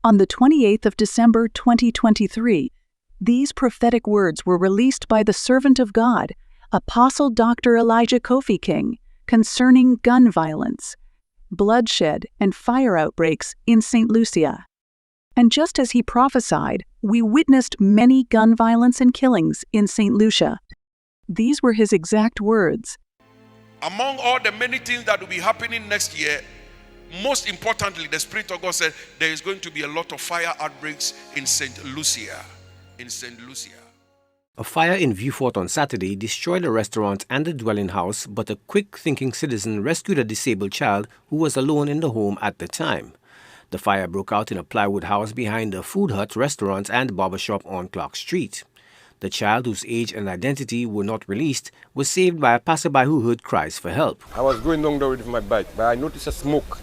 On the 28th of December 2023, these prophetic words were released by the servant of God, Apostle Dr. Elijah Kofi King, concerning gun violence, bloodshed, and fire outbreaks in St. Lucia. And just as he prophesied, we witnessed many gun violence and killings in St. Lucia. These were his exact words. Among all the many things that will be happening next year, most importantly, the Spirit of God said there is going to be a lot of fire outbreaks in St. Lucia. A fire in Viewfort on Saturday destroyed a restaurant and a dwelling house, but a quick-thinking citizen rescued a disabled child who was alone in the home at the time. The fire broke out in a plywood house behind a food hut, restaurant, and barbershop on Clark Street. The child, whose age and identity were not released, was saved by a passerby who heard cries for help. I was going down the road with my bike, but I noticed a smoke.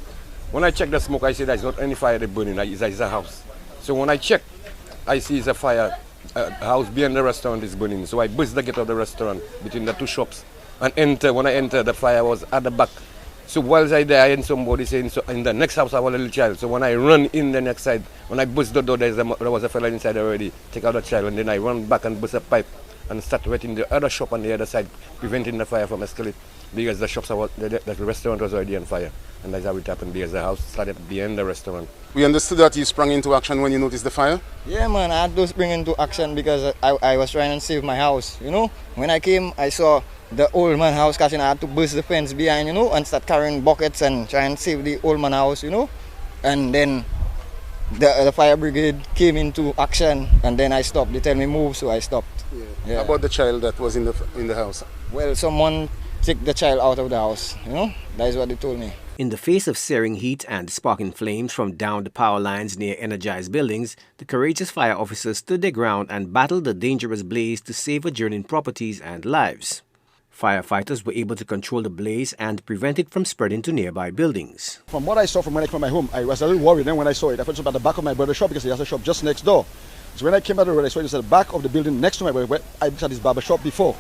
When I checked the smoke, I said there's not any fire burning, it's a house. So when I checked, I see it's a fire. A house behind the restaurant is burning. So I burst the gate of the restaurant between the two shops and enter. When I entered, the fire was at the back. So whilst I there, I heard somebody saying, so in the next house I was a little child. So when I run in the next side, when I burst the door, there was a fella inside already. Take out the child, and then I run back and burst a pipe and start wetting the other shop on the other side, preventing the fire from escalating, because the shops the restaurant was already on fire. And that's how it happened, because the house started behind the restaurant. We understood that you sprang into action when you noticed the fire? Yeah, man, I had to spring into action because I was trying to save my house, you know. When I came, I saw the old man house catching. I had to burst the fence behind, you know, and start carrying buckets and try and save the old man house, you know. And then the fire brigade came into action, and then I stopped. They tell me move, so I stopped. Yeah. How about the child that was in the house? Well, someone took the child out of the house, you know. That is what they told me. In the face of searing heat and sparking flames from down the power lines near energized buildings, the courageous fire officers stood their ground and battled the dangerous blaze to save adjoining properties and lives. Firefighters were able to control the blaze and prevent it from spreading to nearby buildings. From what I saw from when I came from my home, I was a little worried. Then when I saw it, I felt at the back of my brother's shop because he has a shop just next door. So when I came out of the road, I saw it was at the back of the building next to my brother. I was at his barber shop before.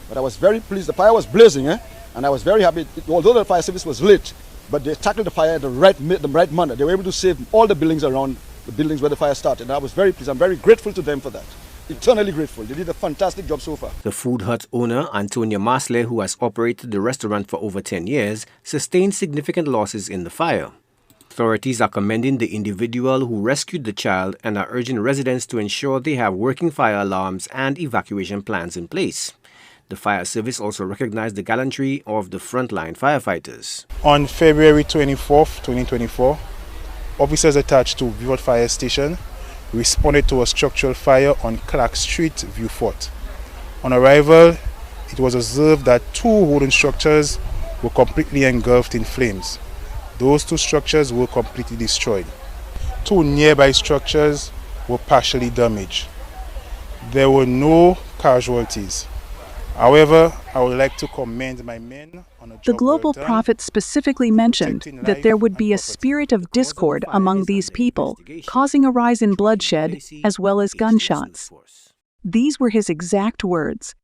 But I was very pleased. The fire was blazing, and I was very happy. Although the fire service was lit, but they tackled the fire at the right manner. They were able to save all the buildings around the buildings where the fire started. And I was very pleased. I'm very grateful to them for that. Eternally grateful. They did a fantastic job so far. The food hut owner, Antonia Masle, who has operated the restaurant for over 10 years, sustained significant losses in the fire. Authorities are commending the individual who rescued the child and are urging residents to ensure they have working fire alarms and evacuation plans in place. The fire service also recognized the gallantry of the frontline firefighters. On February 24th, 2024, officers attached to Viewfort Fire Station responded to a structural fire on Clark Street, Viewfort. On arrival, it was observed that two wooden structures were completely engulfed in flames. Those two structures were completely destroyed. Two nearby structures were partially damaged. There were no casualties. However, I would like to commend my men on a job The global well done. prophet specifically mentioned that there would be a spirit of discord among these people, causing a rise in bloodshed as well as gunshots. These were his exact words.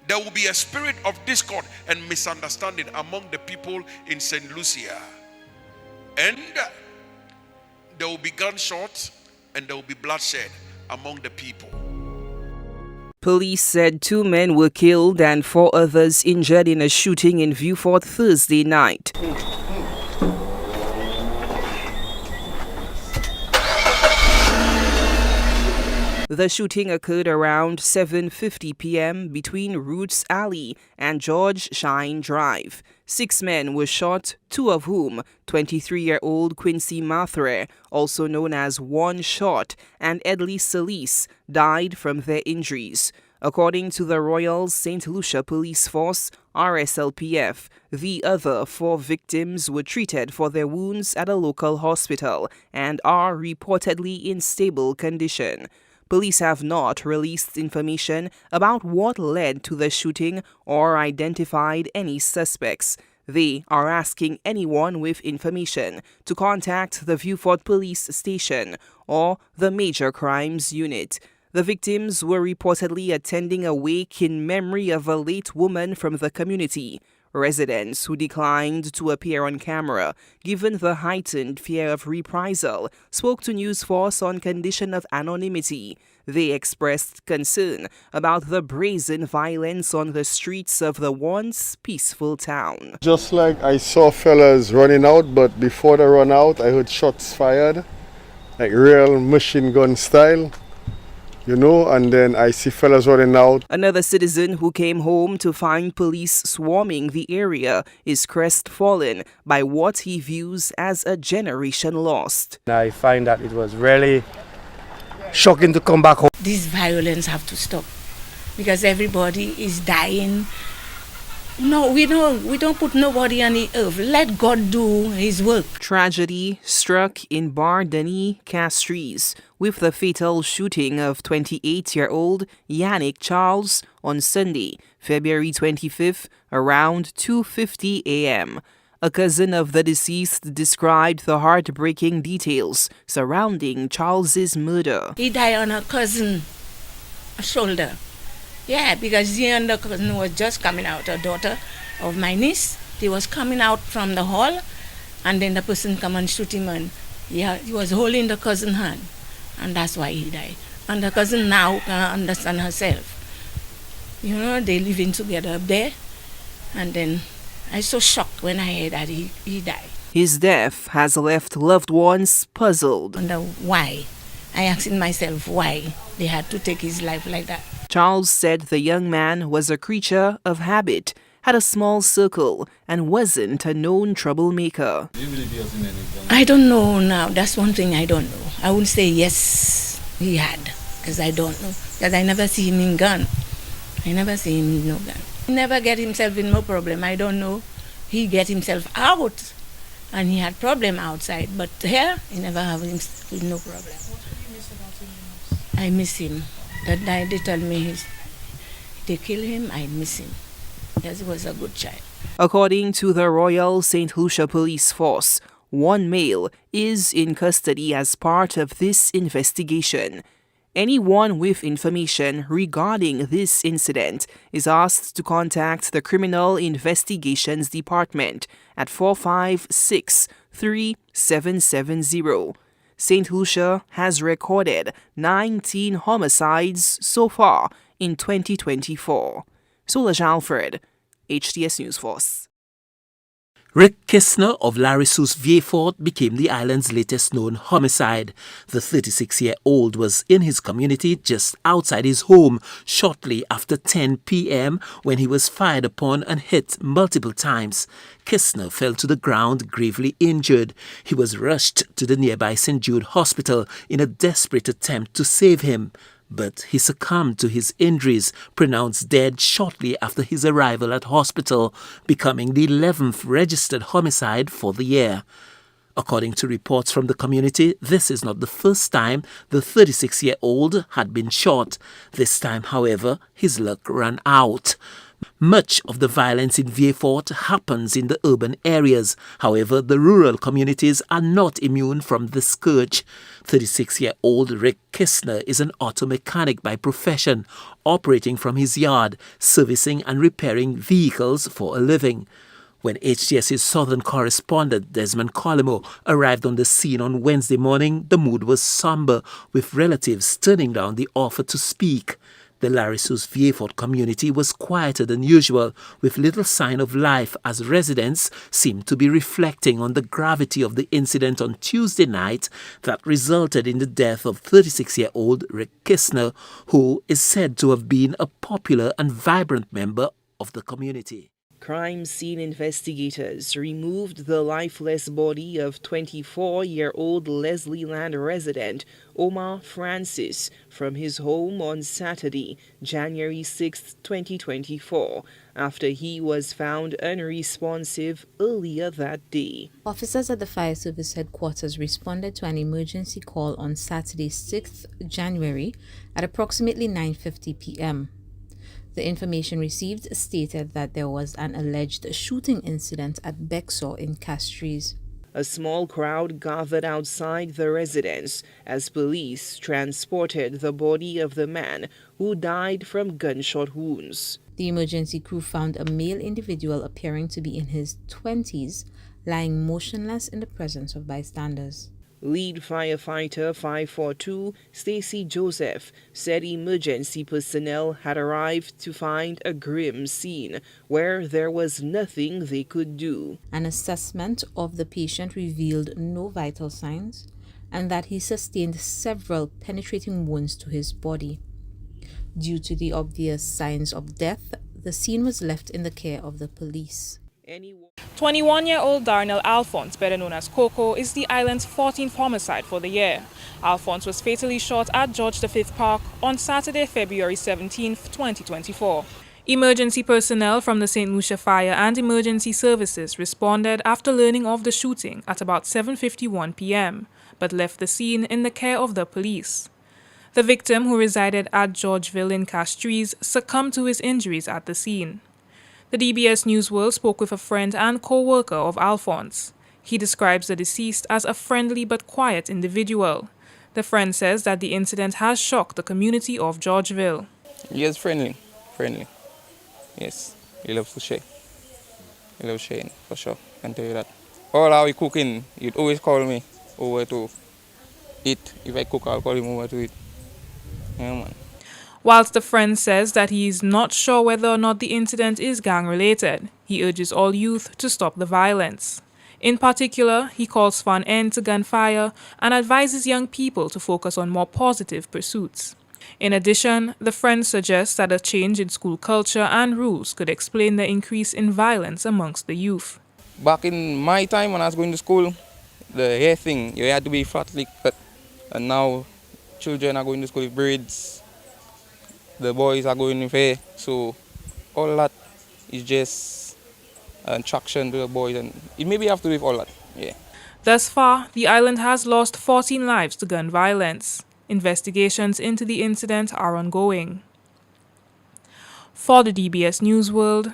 There will be a spirit of discord and misunderstanding among the people in St. Lucia. And there will be gunshots and there will be bloodshed among the people. Police said 2 men were killed and 4 others injured in a shooting in Viewfort Thursday night. The shooting occurred around 7:50 p.m. between Roots Alley and George Shine Drive. 6 men were shot, 2 of whom, 23-year-old Quincy Mathre, also known as One Shot, and Edley Solis, died from their injuries. According to the Royal St. Lucia Police Force, RSLPF, the other 4 victims were treated for their wounds at a local hospital and are reportedly in stable condition. Police have not released information about what led to the shooting or identified any suspects. They are asking anyone with information to contact the Viewfort Police Station or the Major Crimes Unit. The victims were reportedly attending a wake in memory of a late woman from the community. Residents who declined to appear on camera, given the heightened fear of reprisal, spoke to News Force on condition of anonymity. They expressed concern about the brazen violence on the streets of the once peaceful town. Just like I saw fellas running out, but before they run out, I heard shots fired, like real machine gun style. And then I see fellas running out. Another citizen who came home to find police swarming the area is crestfallen by what he views as a generation lost. I find that it was really shocking to come back home. This violence have to stop because everybody is dying. No, we don't put nobody on the earth. Let God do his work. Tragedy struck in Bar-Denis, Castries, with the fatal shooting of 28-year-old Yanik Charles on Sunday, February 25th, around 2:50 a.m. A cousin of the deceased described the heartbreaking details surrounding Charles's murder. He died on a cousin's shoulder. Yeah, because he and the cousin was just coming out, a daughter of my niece. He was coming out from the hall, and then the person come and shoot him, and he was holding the cousin's hand, and that's why he died. And the cousin now can understand herself. They living together up there, and then I was so shocked when I heard that he died. His death has left loved ones puzzled. Wonder why. I asked myself why they had to take his life like that. Charles said the young man was a creature of habit, had a small circle, and wasn't a known troublemaker. Do you believe he was in any gun? I don't know now. That's one thing I don't know. I wouldn't say yes, he had, because I don't know. Because I never see him in gun. I never see him in no gun. He never get himself in no problem. I don't know. He get himself out, and he had problem outside. But here, he never have him with no problem. What do you miss about him the most? I miss him. That night they told me they kill him, I miss him. Because he was a good child. According to the Royal St. Lucia Police Force, one male is in custody as part of this investigation. Anyone with information regarding this incident is asked to contact the Criminal Investigations Department at 456-3770. St. Lucia has recorded 19 homicides so far in 2024. Solange Alfred, HTS News Force. Rick Kissner of Larry-sous-Vieux-Fort became the island's latest known homicide. The 36-year-old was in his community just outside his home shortly after 10 p.m. when he was fired upon and hit multiple times. Kissner fell to the ground gravely injured. He was rushed to the nearby St. Jude Hospital in a desperate attempt to save him. But he succumbed to his injuries, pronounced dead shortly after his arrival at hospital, becoming the 11th registered homicide for the year. According to reports from the community, this is not the first time the 36-year-old had been shot. This time, however, his luck ran out. Much of the violence in Vieux-Fort happens in the urban areas. However, the rural communities are not immune from the scourge. 36-year-old Rick Kissner is an auto mechanic by profession, operating from his yard, servicing and repairing vehicles for a living. When HTS's southern correspondent Desmond Colimo arrived on the scene on Wednesday morning, the mood was somber, with relatives turning down the offer to speak. The Larry-sous-Vieux-Fort community was quieter than usual, with little sign of life as residents seemed to be reflecting on the gravity of the incident on Tuesday night that resulted in the death of 36-year-old Rick Kissner, who is said to have been a popular and vibrant member of the community. Crime scene investigators removed the lifeless body of 24-year-old Leslie Land resident Omar Francis from his home on Saturday, January 6, 2024, after he was unfound unresponsive earlier that day. Officers at the fire service headquarters responded to an emergency call on Saturday, 6th January at approximately 9:50 p.m. The information received stated that there was an alleged shooting incident at Bexor in Castries. A small crowd gathered outside the residence as police transported the body of the man who died from gunshot wounds. The emergency crew found a male individual appearing to be in his 20s, lying motionless in the presence of bystanders. Lead firefighter 542 Stacy Joseph said emergency personnel had arrived to find a grim scene where there was nothing they could do. An assessment of the patient revealed no vital signs and that he sustained several penetrating wounds to his body. Due to the obvious signs of death, the scene was left in the care of the police. 21-year-old Darnell Alphonse, better known as Coco, is the island's 14th homicide for the year. Alphonse was fatally shot at George V Park on Saturday, February 17, 2024. Emergency personnel from the St. Lucia Fire and Emergency Services responded after learning of the shooting at about 7:51 p.m., but left the scene in the care of the police. The victim, who resided at Georgeville in Castries, succumbed to his injuries at the scene. The DBS News World spoke with a friend and co-worker of Alphonse. He describes the deceased as a friendly but quiet individual. The friend says that the incident has shocked the community of Georgeville. He is friendly. Yes, he loves to share. He loves sharing, for sure, I can tell you that. All how he cooking, he'd always call me over to eat. If I cook, I'll call him over to eat. Yeah, man. Whilst the friend says that he is not sure whether or not the incident is gang-related, he urges all youth to stop the violence. In particular, he calls for an end to gunfire and advises young people to focus on more positive pursuits. In addition, the friend suggests that a change in school culture and rules could explain the increase in violence amongst the youth. Back in my time when I was going to school, the hair thing, you had to be flatly cut. And now children are going to school with braids. The boys are going with hair. So all that is just an attraction to the boys. And it maybe have to do with all that, yeah. Thus far, the island has lost 14 lives to gun violence. Investigations into the incident are ongoing. For the DBS News World,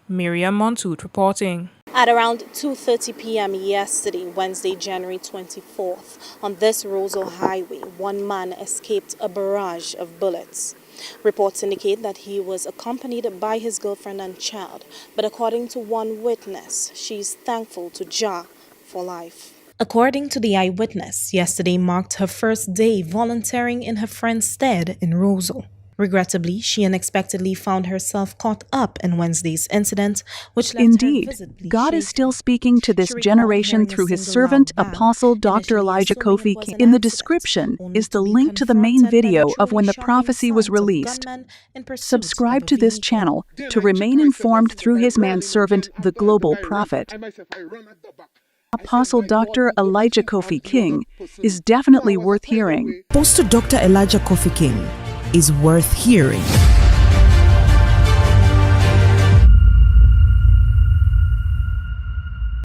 Miriam Montoot reporting. At around 2:30 p.m. yesterday, Wednesday, January 24th, on this Rosal highway, one man escaped a barrage of bullets. Reports indicate that he was accompanied by his girlfriend and child, but according to one witness, she is thankful to Jah for life. According to the eyewitness, yesterday marked her first day volunteering in her friend's stead in Rosal. Regrettably, she unexpectedly found herself caught up in Wednesday's incident, which left Indeed, her visibly God shaken. is still speaking to this She recalled generation hearing a through his single servant, loud bang. Apostle Dr. Initially Elijah assuming Kofi. it was an In the accident, description only is the to be link to the main confronted by the video of when the truly prophecy shocking was sight of released. gunmen in pursuit Subscribe of a to this vehicle. channel to remain informed through his manservant, the Global Prophet. Apostle Dr. Elijah Kofi King is definitely worth hearing. Apostle Dr. Elijah Kofi King is worth hearing.